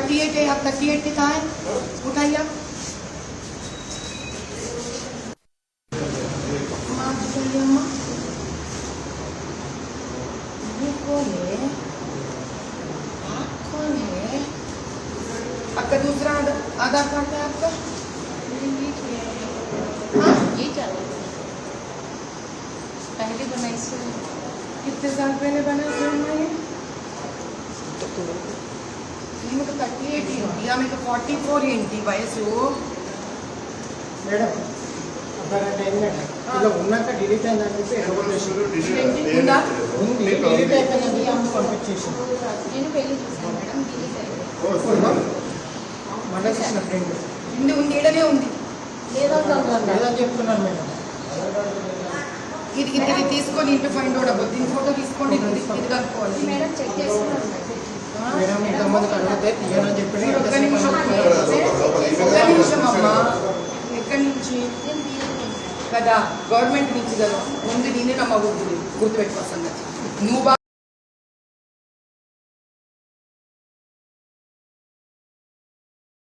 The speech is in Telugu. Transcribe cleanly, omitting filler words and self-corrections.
38 है, आप 38 के कहाँ है? उठाइए आप। ये कौन है? कौन है? आपका दूसरा आधार कार्ड है आपका? हाँ? ये क्या पहले बनाई से कितने साल पहले बना ये? మీకు 38 ఉంది, ఆమెకు 44 ఏంటి వయసు? మేడం అర్థగంట అయింది మేడం. ఇలా ఉన్నాక డిలీట్ అయిందని చెప్పి ఉందా? ఉంది, డిలీట్ అయిపోయిందని అమ్మ పంపించేసి నేను పెళ్లి చూసాను మేడం డిలీట్ అయ్యింది మండల కృష్ణ ఫ్రెండ్ ఉంది ఈడనే ఉంది. లేదని చెప్తున్నాను మేడం. ఇది తీసుకొని ఇంటి ఫైండ్ అవుట్ అవ్వద్దు. దీని ఫోటో తీసుకోండి, ఇది కనుక్కోవాలి. మేడం చెక్ చేసుకున్నాను మేడం ఇంతమందికి అడిగితే తీయనని చెప్పి ఒక్క నిమిషం అమ్మా. ఎక్కడి నుంచి కదా? గవర్నమెంట్ నుంచి కదా. ముందు నేనే నమ్మకూడదు, గుర్తుపెట్టుకోవాలి. నువ్వు